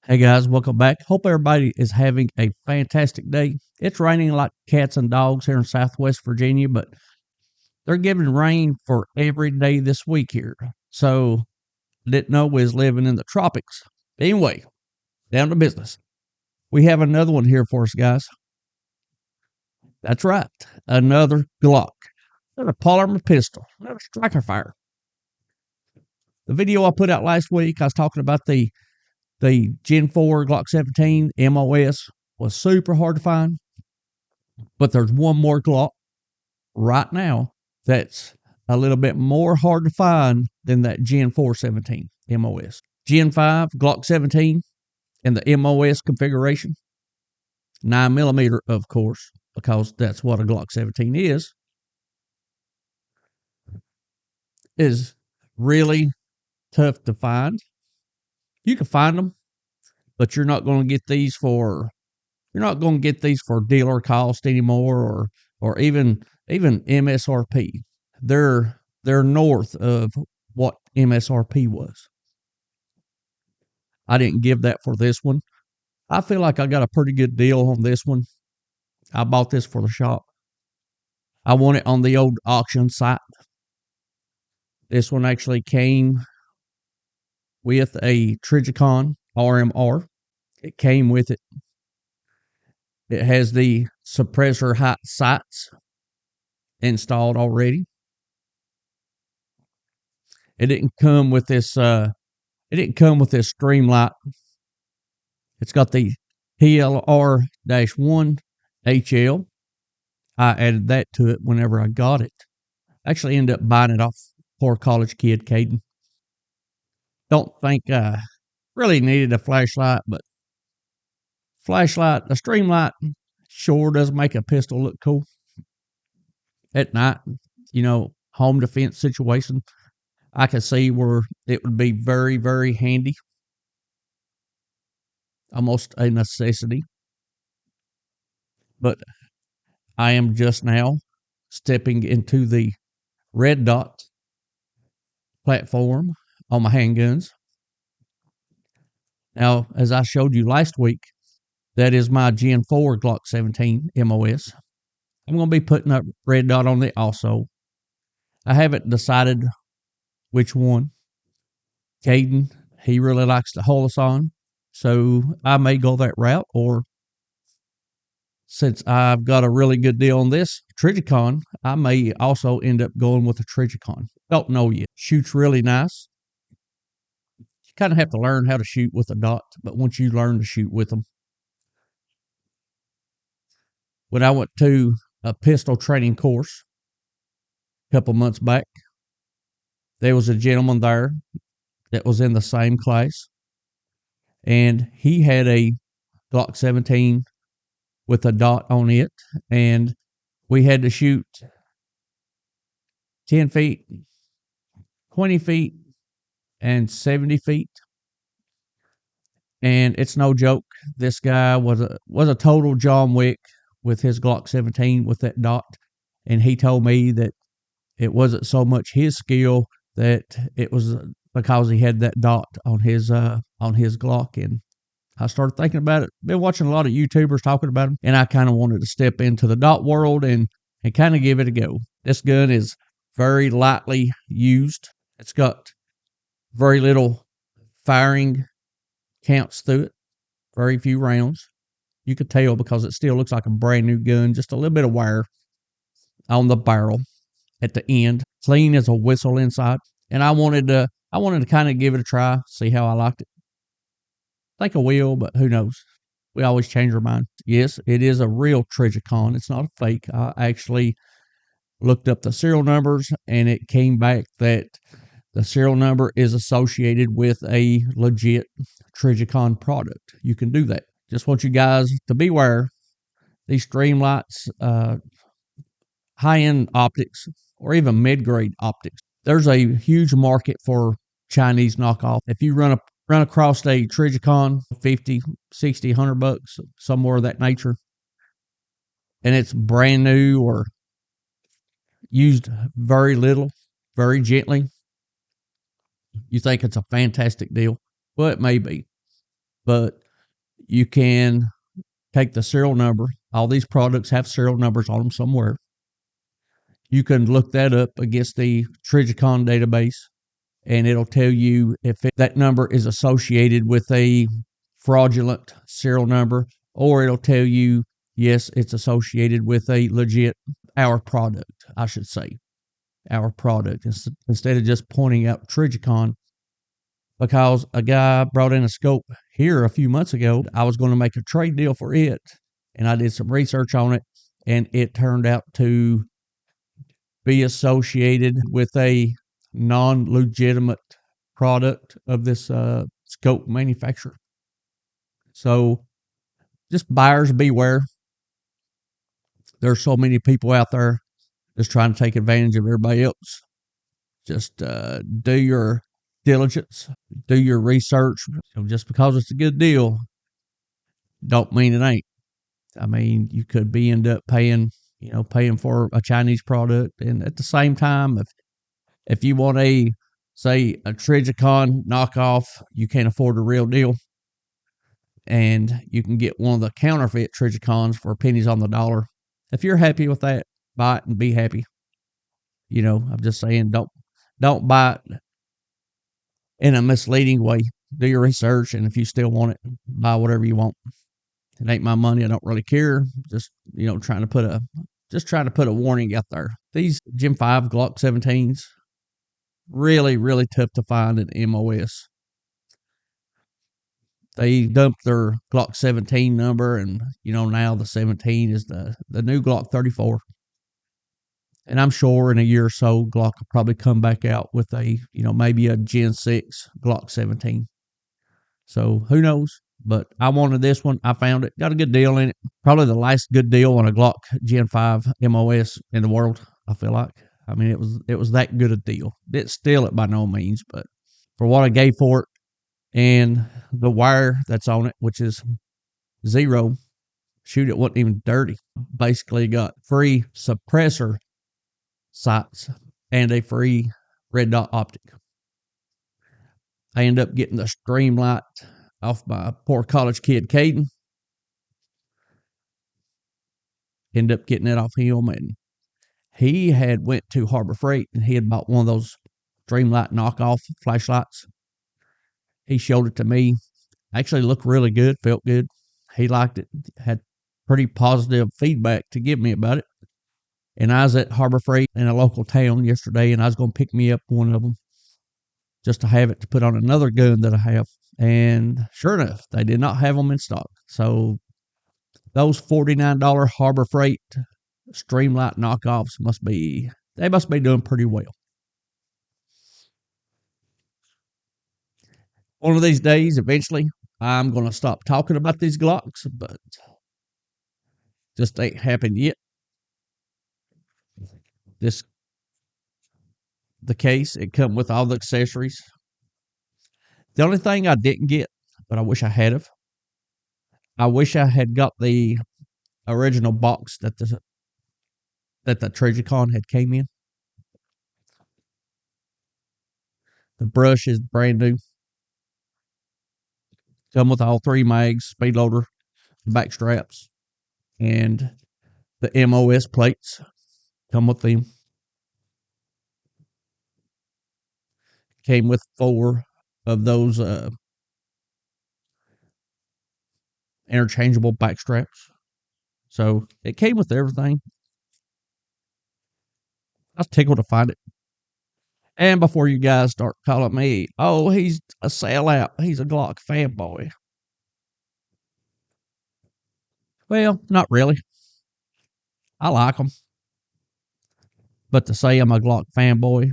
Hey guys, welcome back. Hope everybody is having a fantastic day. It's raining like cats and dogs here in Southwest Virginia, but they're giving rain for every day this week here. So didn't know we was living in the tropics. Anyway, down to business. We have another one here for us, guys. That's right, another Glock, another polymer pistol, another striker fire. The video I put out last week, I was talking about the Gen 4 Glock 17 MOS was super hard to find. But there's one more Glock right now that's a little bit more hard to find than that Gen 4 17 MOS. Gen 5 Glock 17 in the MOS configuration, 9mm, of course, because that's what a Glock 17 is really tough to find. You can find them, but you're not going to get these for dealer cost anymore, or even MSRP. They're north of what MSRP was. I didn't give that for this one. I feel like I got a pretty good deal on this one. I bought this for the shop. I won it on the old auction site. This one actually came with a Trigicon RMR. It came with it. It has the suppressor height sights installed already. It didn't come with this Streamlight. It's got the PLR-1 HL. I added that to it whenever I got it. Actually ended up buying it off poor college kid Caden. Don't think I really needed a flashlight, but the Streamlight sure does make a pistol look cool at night. Home defense situation. I can see where it would be very, very handy. Almost a necessity. But I am just now stepping into the red dot platform on my handguns. Now, as I showed you last week, that is my Gen 4 Glock 17 MOS. I'm going to be putting a red dot on it also. I haven't decided which one. Caden, he really likes the Holoson, so I may go that route, or since I've got a really good deal on this Trigicon, I may also end up going with a Trigicon. Don't know yet. Shoots really nice. You kind of have to learn how to shoot with a dot, but once you learn to shoot with them. When I went to a pistol training course a couple months back, there was a gentleman there that was in the same class, and he had a Glock 17 with a dot on it, and we had to shoot 10 feet, 20 feet, and 70 feet. And it's no joke. This guy was a total John Wick with his Glock 17 with that dot. And he told me that it wasn't so much his skill, that it was because he had that dot on his Glock. And I started thinking about it. Been watching a lot of YouTubers talking about him, and I kind of wanted to step into the dot world and kind of give it a go. This gun is very lightly used. It's got very little firing counts through it, very few rounds. You could tell because it still looks like a brand new gun, just a little bit of wear on the barrel at the end, clean as a whistle inside. And I wanted to kind of give it a try, see how I liked it. I think I will, but who knows? We always change our mind. Yes, it is a real Trigicon. It's not a fake. I actually looked up the serial numbers, and it came back that the serial number is associated with a legit Trigicon product. You can do that. Just want you guys to beware. These Streamlights, high-end optics, or even mid-grade optics, there's a huge market for Chinese knockoff. If you run across a Trigicon, 50, 60, $100, somewhere of that nature, and it's brand new or used very little, very gently, you think it's a fantastic deal. Well, it may be. but you can take the serial number. All these products have serial numbers on them somewhere. You can look that up against the Trigicon database, and it'll tell you if that number is associated with a fraudulent serial number, or it'll tell you, yes, it's associated with a legit, our product, I should say, our product, instead of just pointing out Trigicon. Because a guy brought in a scope here a few months ago. I was going to make a trade deal for it, and I did some research on it, and it turned out to be associated with a non-legitimate product of this scope manufacturer. So just buyers beware. There's so many people out there just trying to take advantage of everybody else. Just do your diligence, do your research. Just because it's a good deal, don't mean it ain't. I mean, you could be end up paying for a Chinese product, and at the same time, if you want say a Trigicon knockoff, you can't afford the real deal, and you can get one of the counterfeit Trigicons for pennies on the dollar. If you're happy with that, buy it and be happy. I'm just saying, don't buy it in a misleading way. Do your research, and if you still want it, buy whatever you want. It ain't my money. I don't really care. Just trying to put a warning out there. These Gen 5 Glock 17s, really, really tough to find in MOS. They dumped their Glock 17 number, and now the 17 is the new Glock 34. And I'm sure in a year or so, Glock will probably come back out with maybe a Gen 6 Glock 17. So who knows? But I wanted this one. I found it. Got a good deal in it. Probably the last good deal on a Glock Gen 5 MOS in the world, I feel like. I mean, it was that good a deal. Didn't steal it by no means, but for what I gave for it and the wire that's on it, which is zero, shoot, it wasn't even dirty. Basically got free suppressor sights and a free red dot optic. I end up getting the Streamlight off my poor college kid, Caden. End up getting it off him, and he had went to Harbor Freight, and he had bought one of those Streamlight knockoff flashlights. He showed it to me. Actually looked really good, felt good. He liked it, had pretty positive feedback to give me about it. And I was at Harbor Freight in a local town yesterday, and I was going to pick me up one of them just to have it to put on another gun that I have. And sure enough, they did not have them in stock. So those $49 Harbor Freight Streamlight knockoffs must be doing pretty well. One of these days, eventually, I'm going to stop talking about these Glocks, but just ain't happened yet. The case, it come with all the accessories. The only thing I didn't get, but I wish I had have, I wish I had got the original box that the Trigicon had came in. The brush is brand new. Come with all three mags, speed loader, back straps, and the MOS plates come with them. Came with 4 of those interchangeable back straps. So it came with everything. I was tickled to find it. And before you guys start calling me, oh, he's a sellout, he's a Glock fanboy. Well, not really. I like them. But to say I'm a Glock fanboy,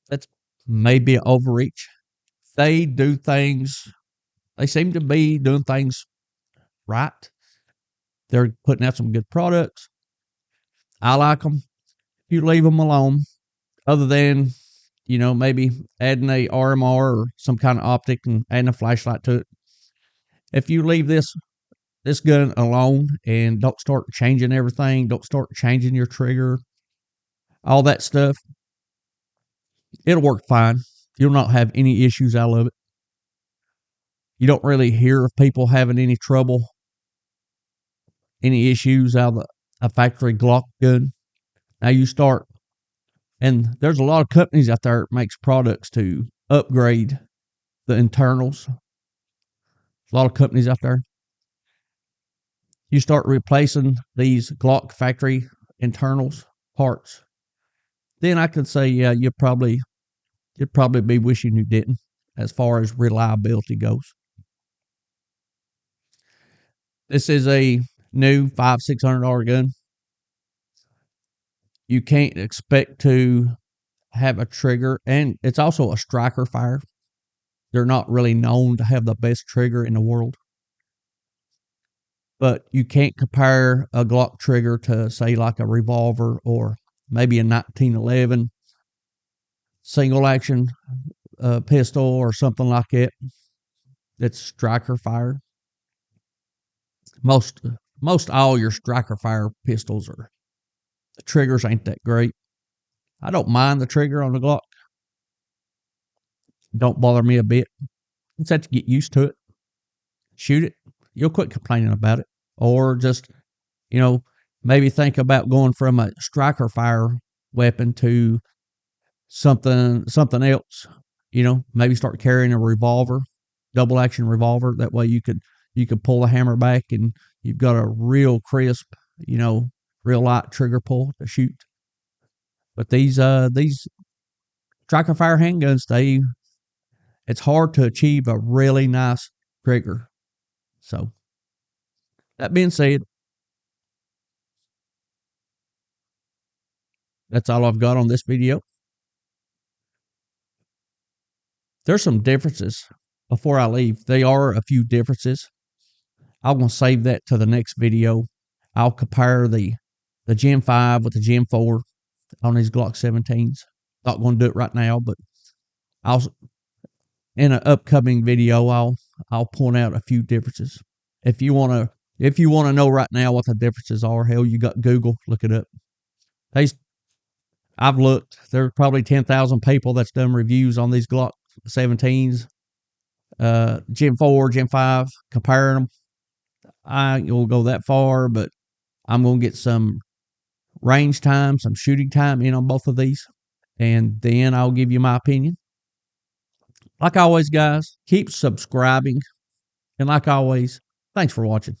that's maybe an overreach. They seem to be doing things right. They're putting out some good products. I like them. You leave them alone, other than, maybe adding a RMR or some kind of optic and adding a flashlight to it. If you leave this gun alone and don't start changing everything, don't start changing your trigger, all that stuff, it'll work fine. You'll not have any issues out of it. You don't really hear of people having any trouble, any issues out of a factory Glock gun. Now you start, and there's a lot of companies out there that makes products to upgrade the internals. A lot of companies out there. You start replacing these Glock factory internals parts, then I could say, yeah, you'd probably be wishing you didn't, as far as reliability goes. This is a new $500-600 gun. You can't expect to have a trigger, and it's also a striker fire. They're not really known to have the best trigger in the world, but you can't compare a Glock trigger to, say, like a revolver or maybe a 1911 single action pistol or something like it. It's striker fire. Most all your striker fire pistols are, the triggers ain't that great. I don't mind the trigger on the Glock. Don't bother me a bit. It's have to get used to it. Shoot it. You'll quit complaining about it. Or just, you know, maybe think about going from a striker fire weapon to something else. Maybe start carrying a revolver, double action revolver. That way you could pull the hammer back and you've got a real crisp, real light trigger pull to shoot. But these striker fire handguns, it's hard to achieve a really nice trigger. So that being said, that's all I've got on this video. There's some differences before I leave. There are a few differences. I'm going to save that to the next video. I'll compare the Gen 5 with the Gen 4 on these Glock 17s. Not going to do it right now, but I'll, in an upcoming video, I'll point out a few differences. If you want to know right now what the differences are, hell, you got Google, look it up. I've looked. There's probably 10,000 people that's done reviews on these Glock 17s, Gen 4, Gen 5, comparing them. I ain't gonna go that far, but I'm gonna get some range time, some shooting time in on both of these, and then I'll give you my opinion. Like always, guys, keep subscribing, and like always, thanks for watching.